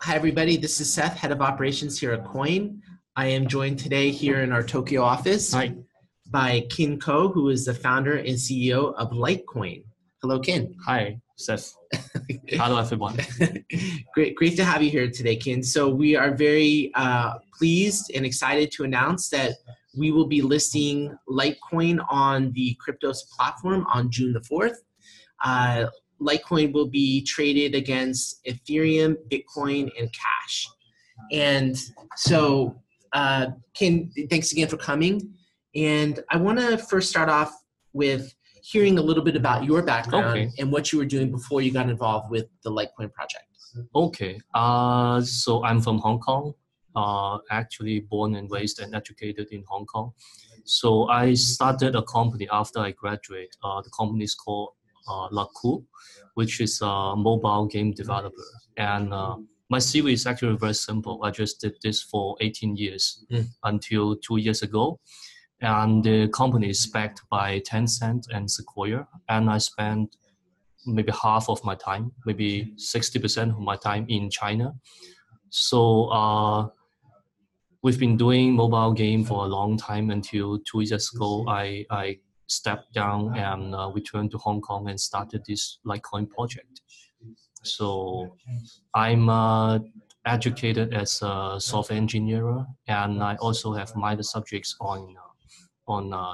Hi, everybody. This is Seth, Head of Operations here at QUOINE. I am joined today here in our Tokyo office by Kin Ko, who is the founder and CEO of LikeCoin. Hello, Kin. Hi, Seth. Hello, everyone. Great to have you here today, Kin. So we are very pleased and excited to announce that we will be listing LikeCoin on the Cryptos platform on June the 4th. LikeCoin will be traded against Ethereum, Bitcoin, and Cash. And so, Kin, thanks again for coming. And I want to first start off with hearing a little bit about your background and what you were doing before you got involved with the LikeCoin project. Okay. So I'm from Hong Kong. Actually born and raised and educated in Hong Kong. So I started a company after I graduate. The company is called LikeCoin, which is a mobile game developer. And my CV is actually very simple. I just did this for 18 years until 2 years ago. And the company is backed by Tencent and Sequoia. And I spent maybe half of my time, maybe 60% of my time in China. So we've been doing mobile game for a long time until 2 years ago. I stepped down and returned to Hong Kong and started this LikeCoin project. So I'm educated as a software engineer, and I also have minor subjects on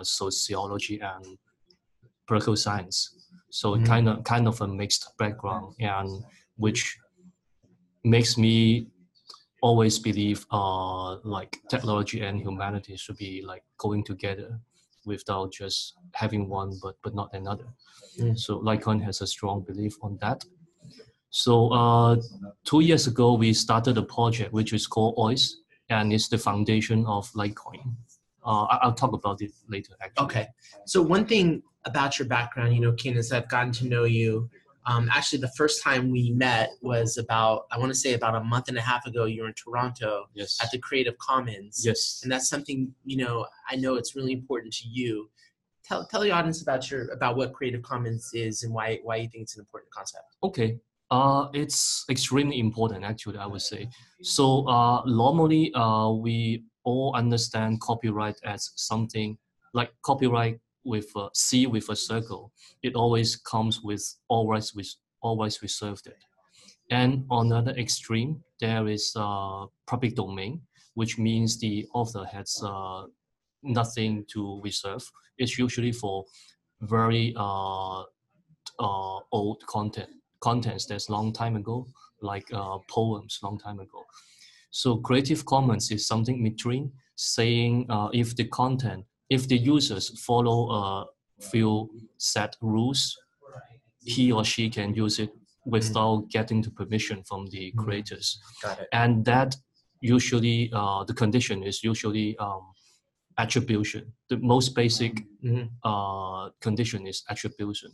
sociology and political science. So kind of a mixed background, and which makes me always believe like technology and humanity should be like going together without just having one but not another. So LikeCoin has a strong belief on that. So 2 years ago, we started a project which is called QUOINE, and it's the foundation of LikeCoin. I'll talk about it later, actually. Okay. So one thing about your background, you know, Kin, is I've gotten to know you. Actually, the first time we met was about a month and a half ago. You were in Toronto at the Creative Commons. Yes. And that's something, you know, I know it's really important to you. Tell the audience about what Creative Commons is and why you think it's an important concept. Okay. It's extremely important, actually, I would say. So normally we all understand copyright as something like copyright with a C with a circle. It always comes with always reserved it. And on the other extreme, there is public domain, which means the author has nothing to reserve. It's usually for very old contents that's long time ago, like poems long time ago. So Creative Commons is something between, saying if the users follow a few set rules, he or she can use it without getting the permission from the creators. Got it. And that usually, the condition is usually attribution. The most basic condition is attribution.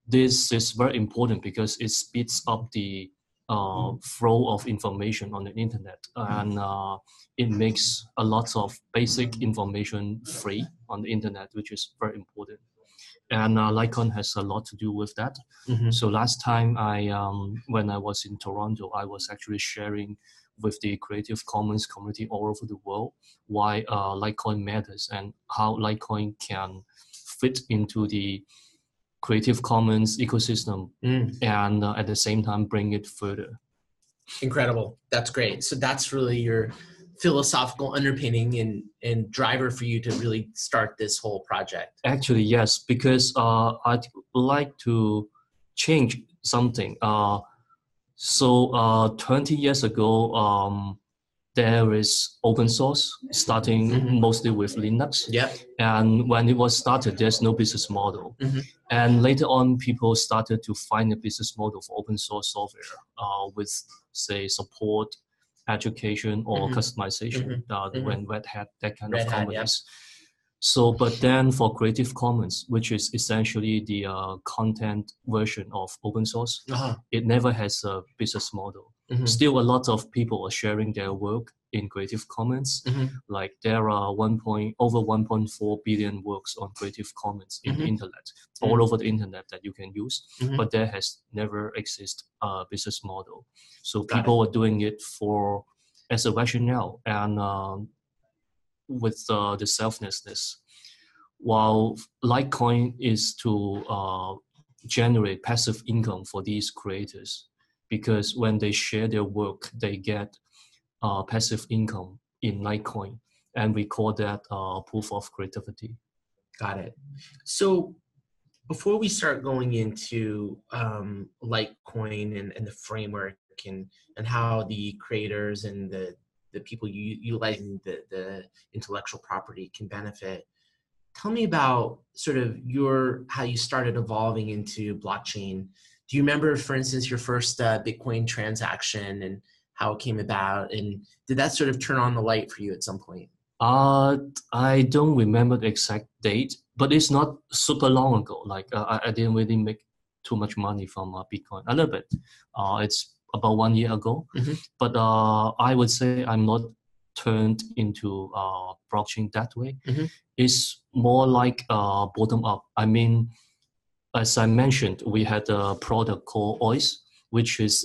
This is very important because it speeds up the flow of information on the internet, and it makes a lot of basic information free on the internet, which is very important. And LikeCoin has a lot to do with that. So last time when I was in Toronto, I was actually sharing with the Creative Commons community all over the world why LikeCoin matters and how LikeCoin can fit into the Creative Commons ecosystem and at the same time bring it further. Incredible. That's great. So that's really your philosophical underpinning and driver for you to really start this whole project. Actually, yes, because I'd like to change something. So 20 years ago, there is open source, starting mostly with Linux. Yeah. And when it was started, there's no business model. And later on, people started to find a business model for open source software with, say, support, education, or customization, when Red Hat, that kind of companies. So, but then for Creative Commons, which is essentially the content version of open source, it never has a business model. Still, a lot of people are sharing their work in Creative Commons. Like there are over 1.4 billion works on Creative Commons in the internet, all over the internet that you can use. But there has never existed a business model. So people are doing it as a rationale and with the selflessness. While LikeCoin is to generate passive income for these creators, because when they share their work, they get passive income in LikeCoin, and we call that proof of creativity. Got it. So before we start going into LikeCoin and the framework and how the creators and the people utilizing the intellectual property can benefit, tell me about sort of how you started evolving into blockchain. Do you remember, for instance, your first Bitcoin transaction and how it came about? And did that sort of turn on the light for you at some point? I don't remember the exact date, but it's not super long ago. Like I didn't really make too much money from Bitcoin. A little bit. It's about 1 year ago. But I would say I'm not turned into blockchain that way. It's more like bottom up. I mean, as I mentioned, we had a product called QUOINE, which is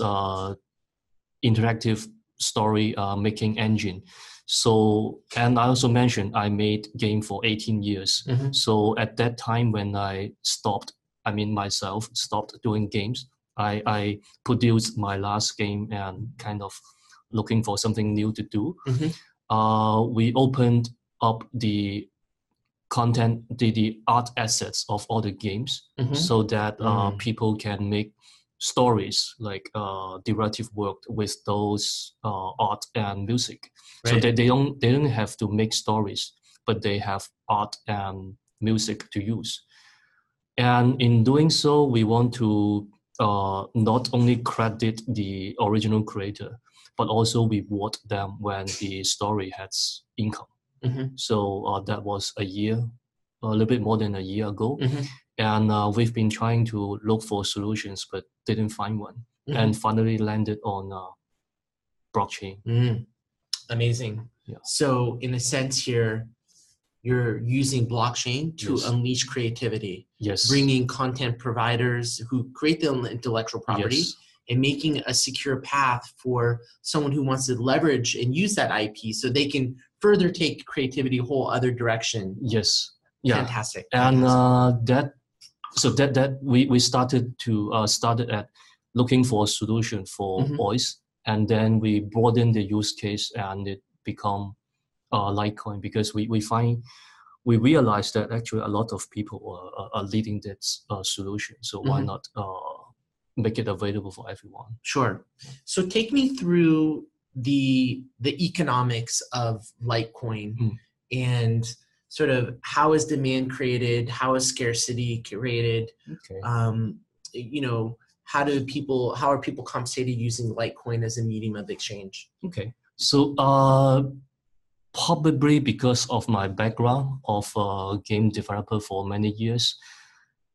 interactive story making engine. So, and I also mentioned I made game for 18 years. So at that time when I stopped doing games, I produced my last game and kind of looking for something new to do. We opened up the content, the art assets of all the games, so that people can make stories like derivative work with those art and music. So that they don't have to make stories, but they have art and music to use. And in doing so, we want to not only credit the original creator, but also reward them when the story has income. So that was a little bit more than a year ago. And we've been trying to look for solutions, but didn't find one. And finally landed on blockchain. Amazing. Yeah. So in a sense here, you're using blockchain to unleash creativity. Bringing content providers who create the intellectual property and making a secure path for someone who wants to leverage and use that IP so they can further take creativity a whole other direction. Fantastic. And we started at looking for a solution for voice, and then we broadened the use case and it become LikeCoin, because we realized that actually a lot of people are needing this solution. So why not make it available for everyone? Sure. So take me through the economics of LikeCoin and sort of how is demand created, how is scarcity created, how are people compensated using LikeCoin as a medium of exchange? Okay, so probably because of my background of game developer for many years,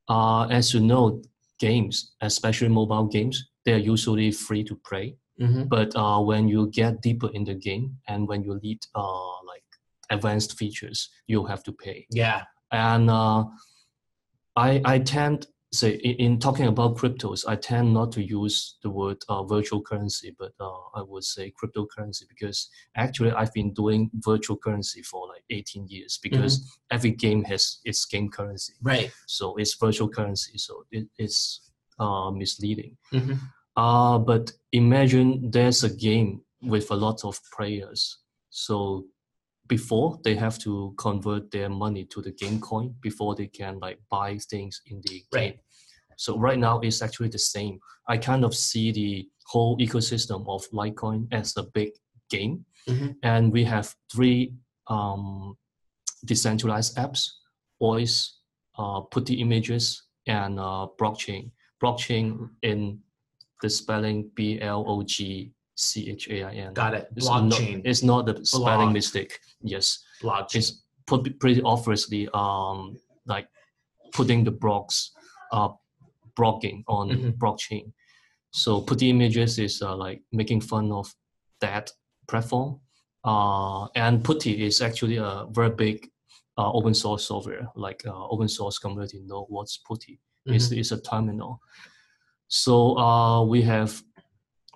as you know, games, especially mobile games, they're usually free to play. But when you get deeper in the game and when you need like advanced features, you have to pay. And I tend, say, in talking about cryptos, I tend not to use the word virtual currency, but I would say cryptocurrency, because actually I've been doing virtual currency for like 18 years, because every game has its game currency. So it's virtual currency, so it's misleading. But imagine there's a game with a lot of players. So before, they have to convert their money to the game coin before they can like buy things in the game. So right now it's actually the same. I kind of see the whole ecosystem of LikeCoin as a big game. And we have 3 decentralized apps: voice, putty images, and blockchain. Blockchain in the spelling BLOGCHAIN. Got it. Blockchain. It's not the spelling mistake. Yes. Blockchain. It's pretty obviously like putting the blocks, blocking on blockchain. So Putty Images is like making fun of that platform. And Putty is actually a very big open source software, like open source community know what's Putty. It's a terminal. So we have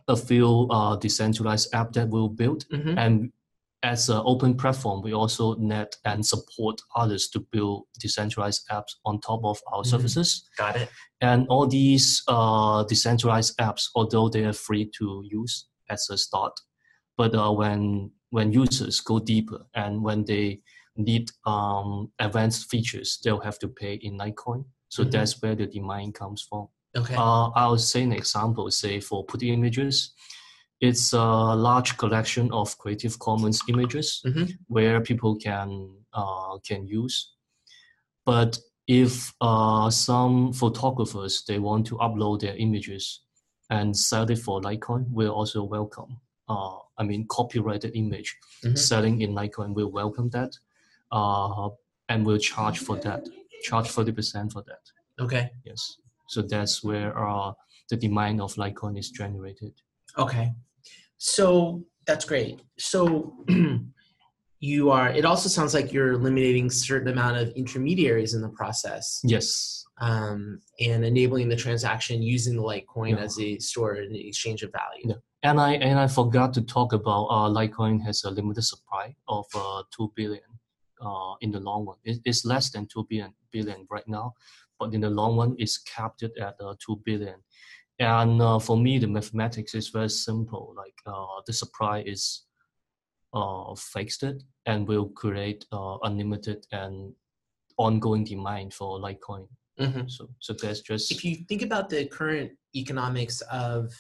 a few decentralized app that we'll build. And as an open platform, we also net and support others to build decentralized apps on top of our services. Got it. And all these decentralized apps, although they are free to use as a start, but when users go deeper and when they need advanced features, they'll have to pay in LikeCoin. So that's where the demand comes from. Okay. I'll say an example, say for Putty Images. It's a large collection of Creative Commons images where people can use. But if some photographers, they want to upload their images and sell it for LikeCoin, we're also welcome. Copyrighted image selling in LikeCoin, we'll welcome that. And we'll charge for that, charge 30% for that. Okay. Yes. So that's where the demand of LikeCoin is generated. Okay. So that's great. So it also sounds like you're eliminating a certain amount of intermediaries in the process. Yes. And enabling the transaction using the LikeCoin as a store and exchange of value. Yeah. And I forgot to talk about LikeCoin has a limited supply of 2 billion in the long run. It's less than 2 billion right now, but in the long run, it's capped at 2 billion. And for me, the mathematics is very simple. Like the supply is fixed and will create unlimited and ongoing demand for LikeCoin. So that's just. If you think about the current economics of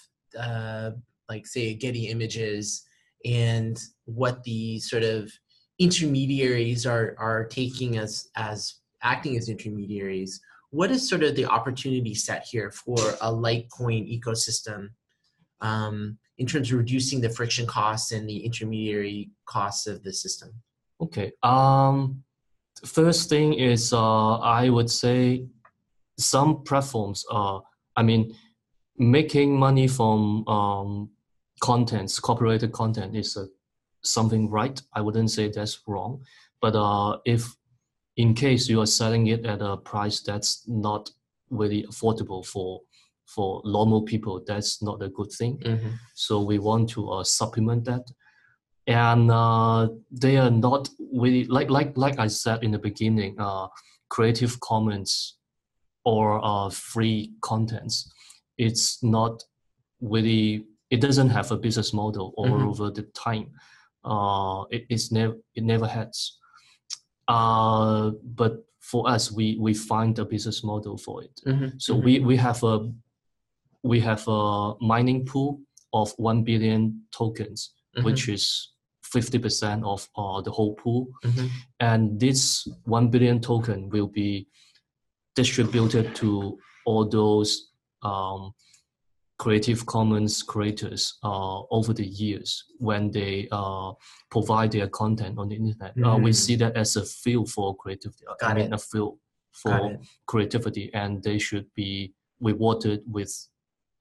like say Getty Images and what the sort of intermediaries are taking as acting as intermediaries, what is sort of the opportunity set here for a LikeCoin ecosystem in terms of reducing the friction costs and the intermediary costs of the system? Okay. First thing is I would say some platforms making money from copyrighted content is something right. I wouldn't say that's wrong. But if in case you are selling it at a price that's not really affordable for normal people, that's not a good thing. So we want to supplement that. And they are not really, like I said in the beginning, Creative Commons or free contents. It's not really, it doesn't have a business model over the time. It never has. But for us, we find a business model for it. So we have a mining pool of 1 billion tokens, which is 50% of the whole pool. And this 1 billion token will be distributed to all those Creative Commons creators over the years when they provide their content on the internet. We see that as a field for creativity. A field for creativity, and they should be rewarded with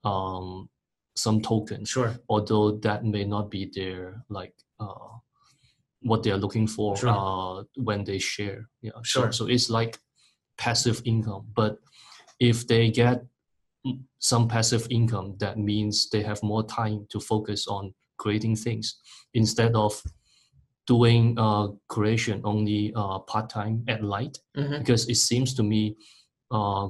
some tokens. Sure. Although that may not be their what they are looking for when they share. Yeah. Sure. So it's like passive income, but if they get some passive income, that means they have more time to focus on creating things instead of doing creation only part-time at night. Because it seems to me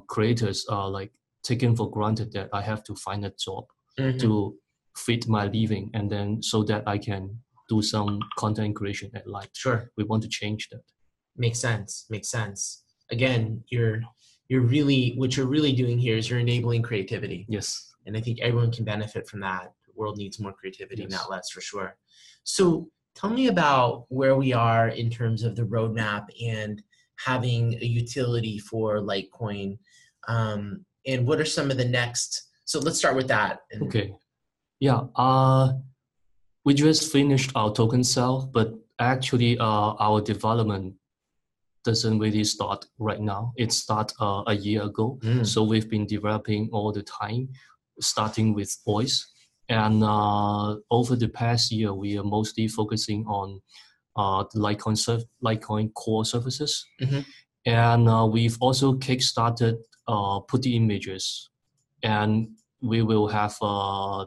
creators are like taken for granted that I have to find a job to feed my living, and then so that I can do some content creation at night. Sure. We want to change that. Makes sense. Again, what you're really doing here is you're enabling creativity. Yes. And I think everyone can benefit from that. The world needs more creativity, not less, for sure. So tell me about where we are in terms of the roadmap and having a utility for LikeCoin. And what are some of the next, so let's start with that. Okay. Yeah. We just finished our token sale, but actually our development doesn't really start right now. It started a year ago. So we've been developing all the time. starting with voice. And over the past year, we are mostly focusing on the LikeCoin core services. And we've also kickstarted Putty images, and we will have a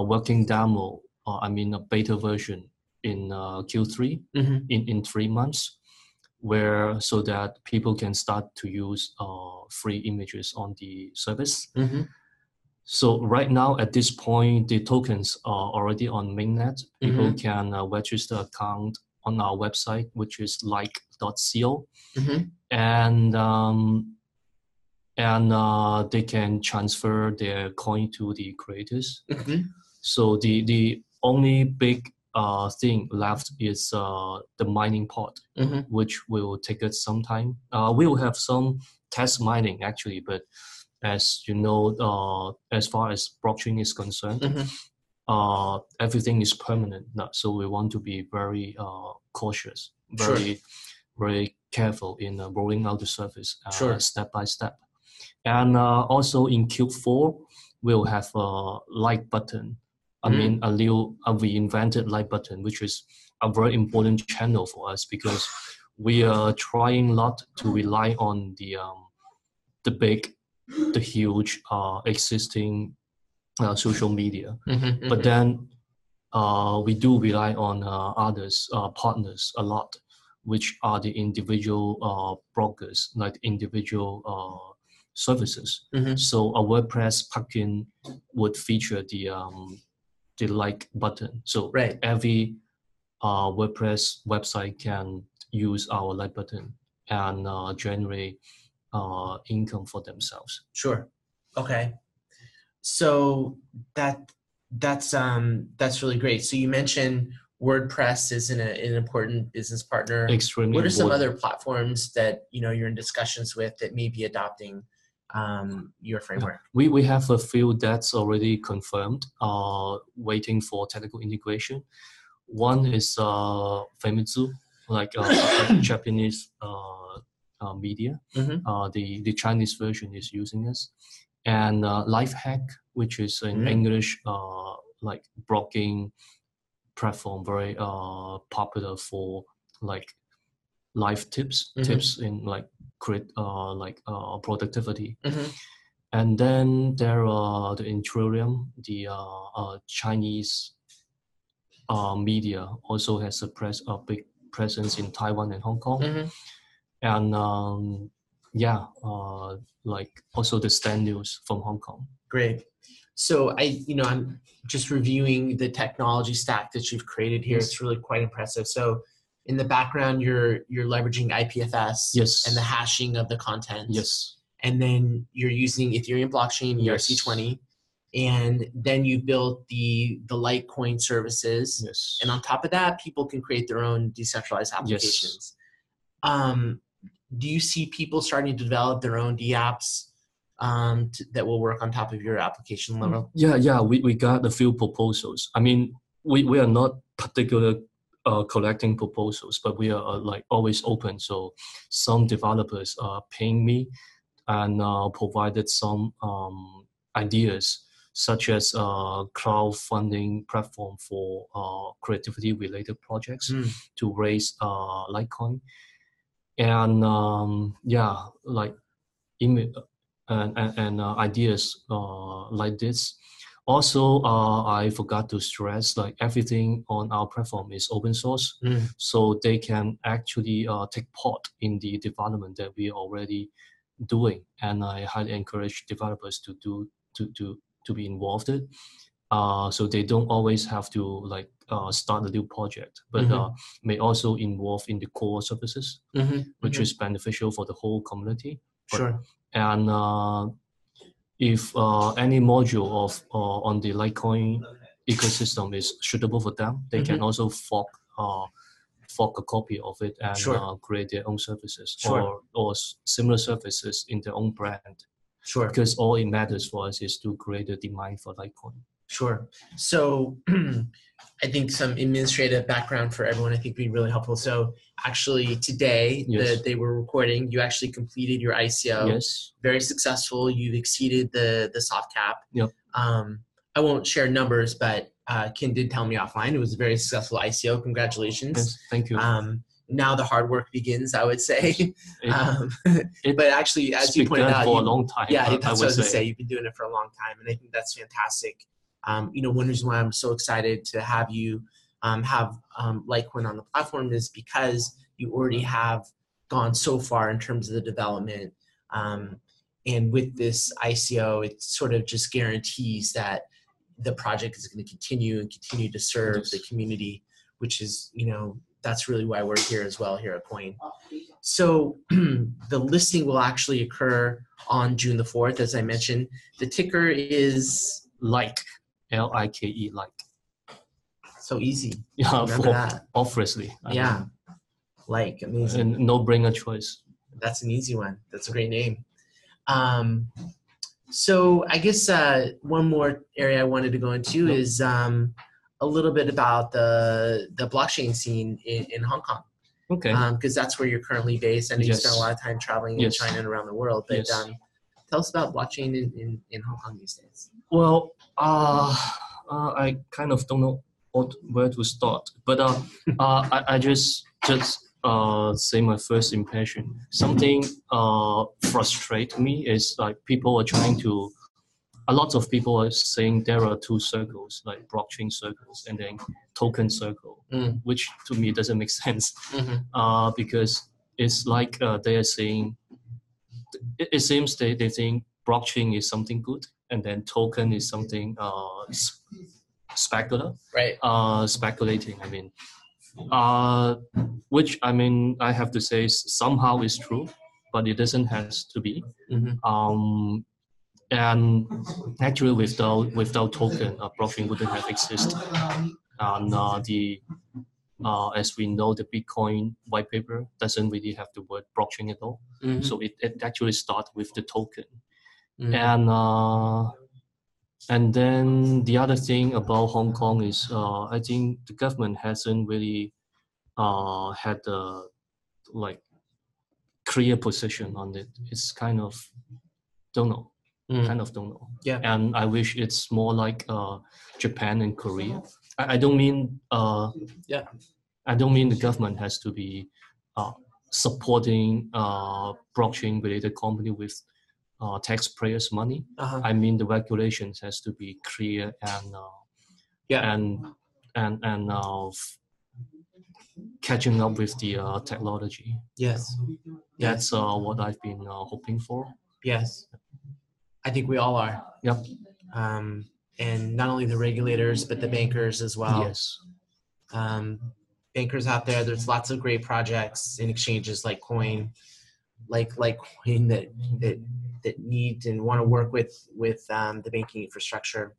working demo, a beta version in Q3 in 3 months, so that people can start to use free images on the service. So right now, at this point, the tokens are already on mainnet. People can register account on our website, which is like.co, and they can transfer their coin to the creators. So the only big thing left is the mining part, which will take us some time. We will have some test mining actually, but as you know, as far as blockchain is concerned, everything is permanent. So we want to be very cautious, very careful in rolling out the service step by step. And also in Q4, we'll have a like button. We invented like button, which is a very important channel for us because we are trying not to rely on the huge existing social media, but then we do rely on others partners a lot, which are the individual bloggers, like individual services. So a WordPress plugin would feature the like button. So every WordPress website can use our like button and generate income for themselves. Sure. Okay. So that's really great. So you mentioned WordPress is an important business partner. Extremely What are some important. other platforms that you're in discussions with that may be adopting your framework? We have a few that's already confirmed, waiting for technical integration. One is Famitsu, like Japanese media. The Chinese version is using us, and Lifehack, which is an English like blogging platform, very popular for like life tips in like productivity. And then there are the Intrurium, the Chinese media also has a big presence in Taiwan and Hong Kong. And like also the Stand News from Hong Kong. Great. So I'm just reviewing the technology stack that you've created here. It's really quite impressive. So in the background, you're leveraging IPFS and the hashing of the content. And then you're using Ethereum blockchain, ERC20. And then you built the LikeCoin services. And on top of that, people can create their own decentralized applications. Do you see people starting to develop their own dApps that will work on top of your application level? Yeah, we got a few proposals. I mean, we are not particularly collecting proposals, but we are like always open. So some developers are paying me and provided some ideas, such as crowdfunding platform for creativity related projects to raise LikeCoin. And like image and ideas like this. Also, I forgot to stress, like everything on our platform is open source, so they can actually take part in the development that we are already doing. And I highly encourage developers to be involved in. So they don't always have to like start a new project, but may also involve in the core services, which is beneficial for the whole community. And if any module of on the LikeCoin ecosystem is suitable for them, they can also fork a copy of it and create their own services or similar services in their own brand. Sure. Because all it matters for us is to create a demand for LikeCoin. Sure. So I think some administrative background for everyone I think would be really helpful. So actually today that they were recording, you actually completed your ICO. Yes. Very successful. You've exceeded the soft cap. Yep. I won't share numbers, but Kin did tell me offline it was a very successful ICO. Congratulations. Yes, thank you. Now the hard work begins, I would say. But actually, as you pointed out, for a long time. Yeah, that's what I was going to say. You've been doing it for a long time, and I think that's fantastic. One reason why I'm so excited to have you have LikeCoin on the platform is because you already have gone so far in terms of the development. And with this ICO, it sort of just guarantees that the project is going to continue to serve the community, which is, that's really why we're here as well here at QUOINE. So the listing will actually occur on June the 4th, as I mentioned. The ticker is Like, L-I-K-E, like. So easy. Yeah, Remember that. Obviously. Yeah, like, amazing. And no-brainer choice. That's an easy one. That's a great name. So I guess one more area I wanted to go into is a little bit about the blockchain scene in Hong Kong. Okay. Because that's where you're currently based. I know you spend a lot of time traveling in China and around the world. But tell us about blockchain in Hong Kong these days. Well, I kind of don't know where to start. But I just say my first impression. Something frustrates me is like people are trying to. A lot of people are saying there are two circles, like blockchain circles and then token circle, which to me doesn't make sense. Because it's like they are saying. It seems they think blockchain is something good, and then token is something speculative. Right. Speculating. I mean. Which I have to say somehow is true, but it doesn't have to be. And actually, without token, blockchain wouldn't have existed. And as we know, the Bitcoin white paper doesn't really have the word blockchain at all. So it actually starts with the token. And then the other thing about Hong Kong is I think the government hasn't really had a clear position on it. It's kind of don't know. Yeah. And I wish it's more like Japan and Korea. I don't mean I don't mean the government has to be supporting blockchain related company with taxpayers' money. I mean the regulations has to be clear and catching up with the technology. Yes. That's what I've been hoping for. Yes. I think we all are. Yep. And not only the regulators, but the bankers as well. Yes. Bankers out there, there's lots of great projects in exchanges like QUOINE, like QUOINE that need and want to work with the banking infrastructure.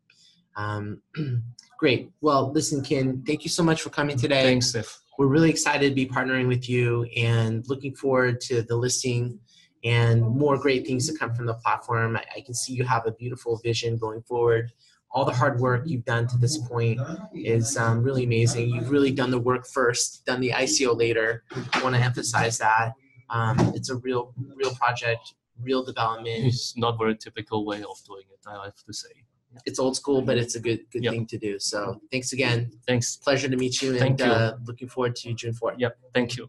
Great. Well, listen, Kin, thank you so much for coming today. Thanks, Seth. We're really excited to be partnering with you and looking forward to the listing and more great things to come from the platform. I can see you have a beautiful vision going forward. All the hard work you've done to this point is really amazing. You've really done the work first, done the ICO later. I want to emphasize that. It's a real project, real development. It's not very typical way of doing it, I have to say. It's old school, but it's a good thing to do. So thanks again. Thanks. Pleasure to meet you, and looking forward to June 4th. Yep. Thank you.